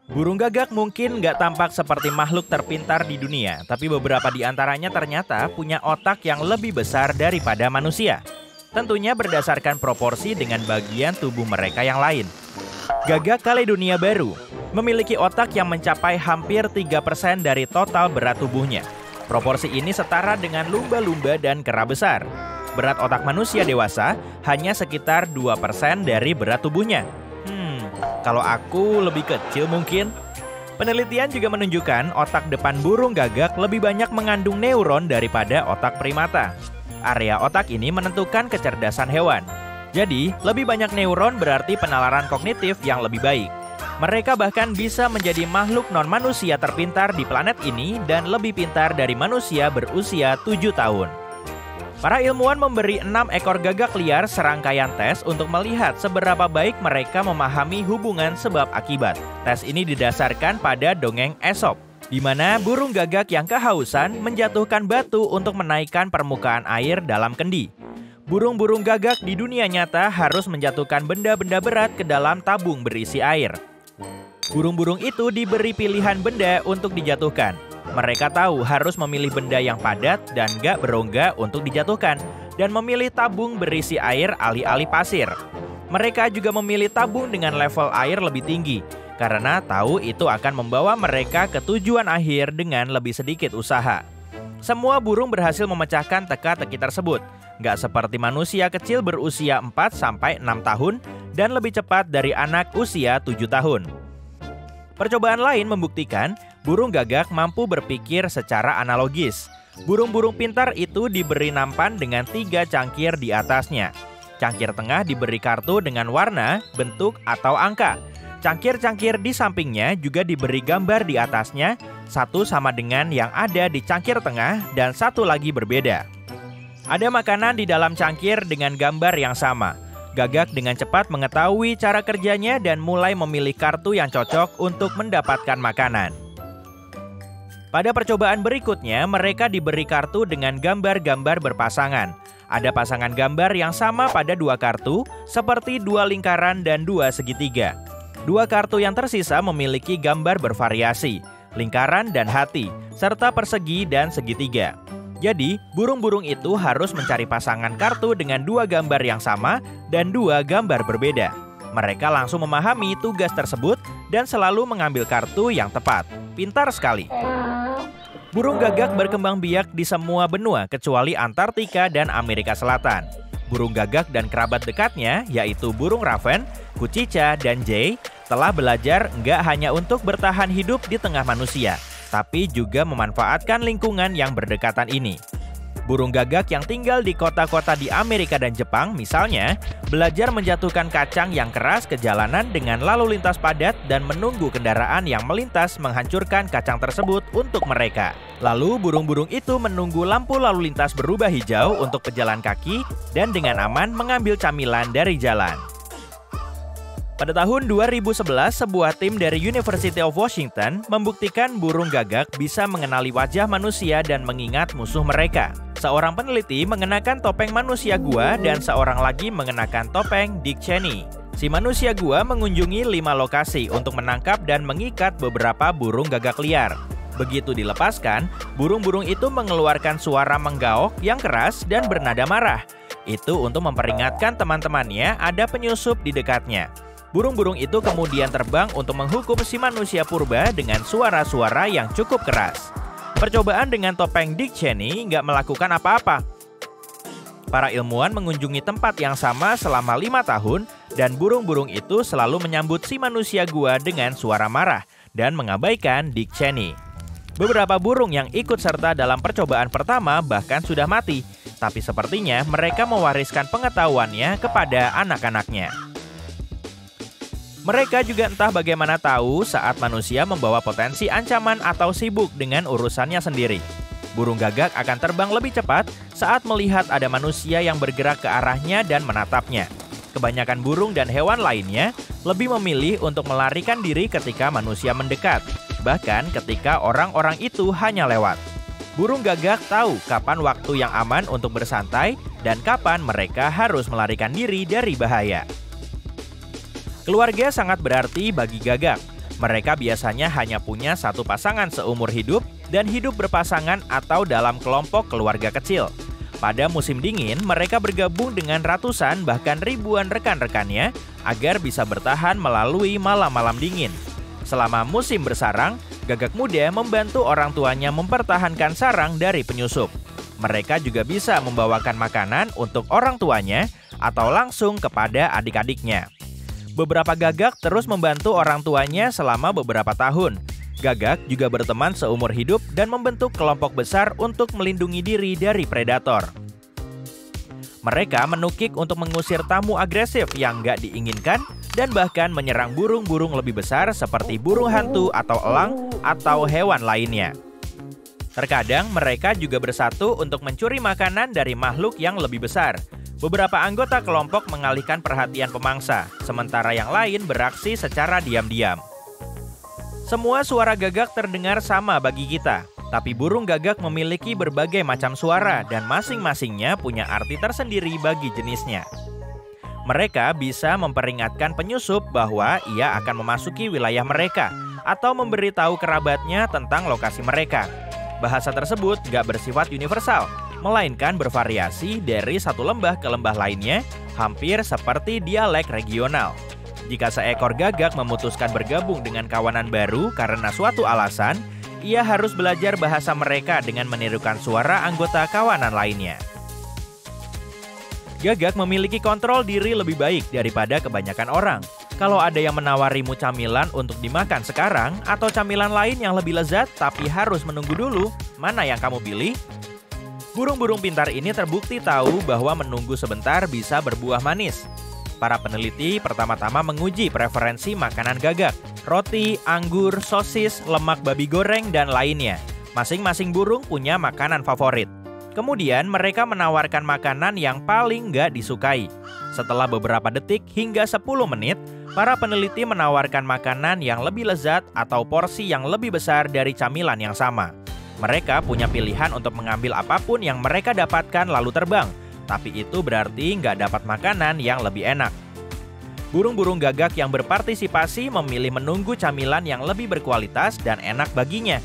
Burung gagak mungkin nggak tampak seperti makhluk terpintar di dunia, tapi beberapa di antaranya ternyata punya otak yang lebih besar daripada manusia. Tentunya berdasarkan proporsi dengan bagian tubuh mereka yang lain. Gagak Kaledonia Baru memiliki otak yang mencapai hampir 3% dari total berat tubuhnya. Proporsi ini setara dengan lumba-lumba dan kera besar. Berat otak manusia dewasa hanya sekitar 2% dari berat tubuhnya. Kalau aku lebih kecil mungkin. Penelitian juga menunjukkan otak depan burung gagak lebih banyak mengandung neuron daripada otak primata. Area otak ini menentukan kecerdasan hewan. Jadi, lebih banyak neuron berarti penalaran kognitif yang lebih baik. Mereka bahkan bisa menjadi makhluk non-manusia terpintar di planet ini dan lebih pintar dari manusia berusia 7 tahun. Para ilmuwan memberi 6 ekor gagak liar serangkaian tes untuk melihat seberapa baik mereka memahami hubungan sebab akibat. Tes ini didasarkan pada dongeng Aesop, di mana burung gagak yang kehausan menjatuhkan batu untuk menaikkan permukaan air dalam kendi. Burung-burung gagak di dunia nyata harus menjatuhkan benda-benda berat ke dalam tabung berisi air. Burung-burung itu diberi pilihan benda untuk dijatuhkan. Mereka tahu harus memilih benda yang padat dan gak berongga untuk dijatuhkan, dan memilih tabung berisi air alih-alih pasir. Mereka juga memilih tabung dengan level air lebih tinggi, karena tahu itu akan membawa mereka ke tujuan akhir dengan lebih sedikit usaha. Semua burung berhasil memecahkan teka-teki tersebut, gak seperti manusia kecil berusia 4-6 tahun dan lebih cepat dari anak usia 7 tahun. Percobaan lain membuktikan burung gagak mampu berpikir secara analogis. Burung-burung pintar itu diberi nampan dengan 3 cangkir di atasnya. Cangkir tengah diberi kartu dengan warna, bentuk, atau angka. Cangkir-cangkir di sampingnya juga diberi gambar di atasnya, satu sama dengan yang ada di cangkir tengah dan satu lagi berbeda. Ada makanan di dalam cangkir dengan gambar yang sama. Gagak dengan cepat mengetahui cara kerjanya dan mulai memilih kartu yang cocok untuk mendapatkan makanan. Pada percobaan berikutnya, mereka diberi kartu dengan gambar-gambar berpasangan. Ada pasangan gambar yang sama pada 2 kartu, seperti 2 lingkaran dan 2 segitiga. 2 kartu yang tersisa memiliki gambar bervariasi, lingkaran dan hati, serta persegi dan segitiga. Jadi, burung-burung itu harus mencari pasangan kartu dengan 2 gambar yang sama dan 2 gambar berbeda. Mereka langsung memahami tugas tersebut dan selalu mengambil kartu yang tepat. Pintar sekali. Burung gagak berkembang biak di semua benua kecuali Antartika dan Amerika Selatan. Burung gagak dan kerabat dekatnya, yaitu burung raven, kucica, dan jay, telah belajar nggak hanya untuk bertahan hidup di tengah manusia, tapi juga memanfaatkan lingkungan yang berdekatan ini. Burung gagak yang tinggal di kota-kota di Amerika dan Jepang misalnya, belajar menjatuhkan kacang yang keras ke jalanan dengan lalu lintas padat dan menunggu kendaraan yang melintas menghancurkan kacang tersebut untuk mereka. Lalu burung-burung itu menunggu lampu lalu lintas berubah hijau untuk pejalan kaki dan dengan aman mengambil camilan dari jalan. Pada tahun 2011, sebuah tim dari University of Washington membuktikan burung gagak bisa mengenali wajah manusia dan mengingat musuh mereka. Seorang peneliti mengenakan topeng manusia gua dan seorang lagi mengenakan topeng Dick Cheney. Si manusia gua mengunjungi 5 lokasi untuk menangkap dan mengikat beberapa burung gagak liar. Begitu dilepaskan, burung-burung itu mengeluarkan suara menggaok yang keras dan bernada marah. Itu untuk memperingatkan teman-temannya ada penyusup di dekatnya. Burung-burung itu kemudian terbang untuk menghukum si manusia purba dengan suara-suara yang cukup keras. Percobaan dengan topeng Dick Cheney nggak melakukan apa-apa. Para ilmuwan mengunjungi tempat yang sama selama 5 tahun dan burung-burung itu selalu menyambut si manusia gua dengan suara marah dan mengabaikan Dick Cheney. Beberapa burung yang ikut serta dalam percobaan pertama bahkan sudah mati, tapi sepertinya mereka mewariskan pengetahuannya kepada anak-anaknya. Mereka juga entah bagaimana tahu saat manusia membawa potensi ancaman atau sibuk dengan urusannya sendiri. Burung gagak akan terbang lebih cepat saat melihat ada manusia yang bergerak ke arahnya dan menatapnya. Kebanyakan burung dan hewan lainnya lebih memilih untuk melarikan diri ketika manusia mendekat, bahkan ketika orang-orang itu hanya lewat. Burung gagak tahu kapan waktu yang aman untuk bersantai dan kapan mereka harus melarikan diri dari bahaya. Keluarga sangat berarti bagi gagak. Mereka biasanya hanya punya satu pasangan seumur hidup dan hidup berpasangan atau dalam kelompok keluarga kecil. Pada musim dingin, mereka bergabung dengan ratusan bahkan ribuan rekan-rekannya agar bisa bertahan melalui malam-malam dingin. Selama musim bersarang, gagak muda membantu orang tuanya mempertahankan sarang dari penyusup. Mereka juga bisa membawakan makanan untuk orang tuanya atau langsung kepada adik-adiknya. Beberapa gagak terus membantu orang tuanya selama beberapa tahun. Gagak juga berteman seumur hidup dan membentuk kelompok besar untuk melindungi diri dari predator. Mereka menukik untuk mengusir tamu agresif yang nggak diinginkan dan bahkan menyerang burung-burung lebih besar seperti burung hantu atau elang atau hewan lainnya. Terkadang mereka juga bersatu untuk mencuri makanan dari makhluk yang lebih besar. Beberapa anggota kelompok mengalihkan perhatian pemangsa, sementara yang lain beraksi secara diam-diam. Semua suara gagak terdengar sama bagi kita, tapi burung gagak memiliki berbagai macam suara dan masing-masingnya punya arti tersendiri bagi jenisnya. Mereka bisa memperingatkan penyusup bahwa ia akan memasuki wilayah mereka atau memberitahu kerabatnya tentang lokasi mereka. Bahasa tersebut gak bersifat universal, melainkan bervariasi dari satu lembah ke lembah lainnya, hampir seperti dialek regional. Jika seekor gagak memutuskan bergabung dengan kawanan baru karena suatu alasan, ia harus belajar bahasa mereka dengan menirukan suara anggota kawanan lainnya. Gagak memiliki kontrol diri lebih baik daripada kebanyakan orang. Kalau ada yang menawarimu camilan untuk dimakan sekarang atau camilan lain yang lebih lezat tapi harus menunggu dulu, mana yang kamu pilih? Burung-burung pintar ini terbukti tahu bahwa menunggu sebentar bisa berbuah manis. Para peneliti pertama-tama menguji preferensi makanan gagak, roti, anggur, sosis, lemak babi goreng, dan lainnya. Masing-masing burung punya makanan favorit. Kemudian mereka menawarkan makanan yang paling nggak disukai. Setelah beberapa detik hingga 10 menit, para peneliti menawarkan makanan yang lebih lezat atau porsi yang lebih besar dari camilan yang sama. Mereka punya pilihan untuk mengambil apapun yang mereka dapatkan lalu terbang, tapi itu berarti nggak dapat makanan yang lebih enak. Burung-burung gagak yang berpartisipasi memilih menunggu camilan yang lebih berkualitas dan enak baginya.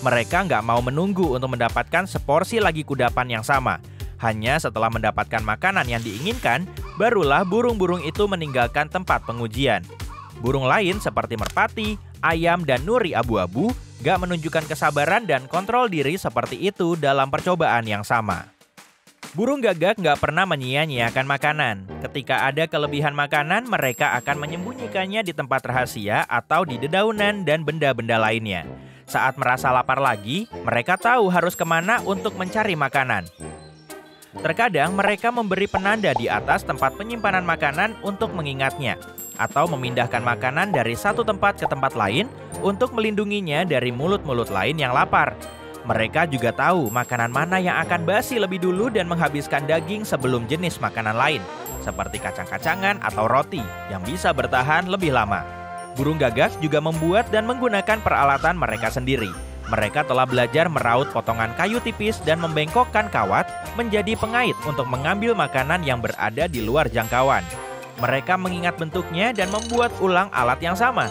Mereka nggak mau menunggu untuk mendapatkan seporsi lagi kudapan yang sama. Hanya setelah mendapatkan makanan yang diinginkan, barulah burung-burung itu meninggalkan tempat pengujian. Burung lain seperti merpati, ayam, dan nuri abu-abu nggak menunjukkan kesabaran dan kontrol diri seperti itu dalam percobaan yang sama. Burung gagak nggak pernah menyia-nyiakan makanan. Ketika ada kelebihan makanan, mereka akan menyembunyikannya di tempat rahasia atau di dedaunan dan benda-benda lainnya. Saat merasa lapar lagi, mereka tahu harus kemana untuk mencari makanan. Terkadang mereka memberi penanda di atas tempat penyimpanan makanan untuk mengingatnya, atau memindahkan makanan dari satu tempat ke tempat lain untuk melindunginya dari mulut-mulut lain yang lapar. Mereka juga tahu makanan mana yang akan basi lebih dulu dan menghabiskan daging sebelum jenis makanan lain, seperti kacang-kacangan atau roti yang bisa bertahan lebih lama. Burung gagak juga membuat dan menggunakan peralatan mereka sendiri. Mereka telah belajar meraut potongan kayu tipis dan membengkokkan kawat menjadi pengait untuk mengambil makanan yang berada di luar jangkauan. Mereka mengingat bentuknya dan membuat ulang alat yang sama.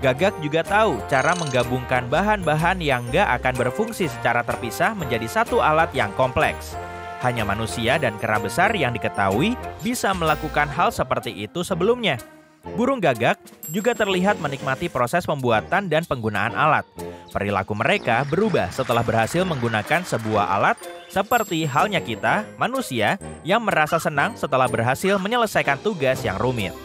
Gagak juga tahu cara menggabungkan bahan-bahan yang nggak akan berfungsi secara terpisah menjadi satu alat yang kompleks. Hanya manusia dan kera besar yang diketahui bisa melakukan hal seperti itu sebelumnya. Burung gagak juga terlihat menikmati proses pembuatan dan penggunaan alat. Perilaku mereka berubah setelah berhasil menggunakan sebuah alat, seperti halnya kita, manusia, yang merasa senang setelah berhasil menyelesaikan tugas yang rumit.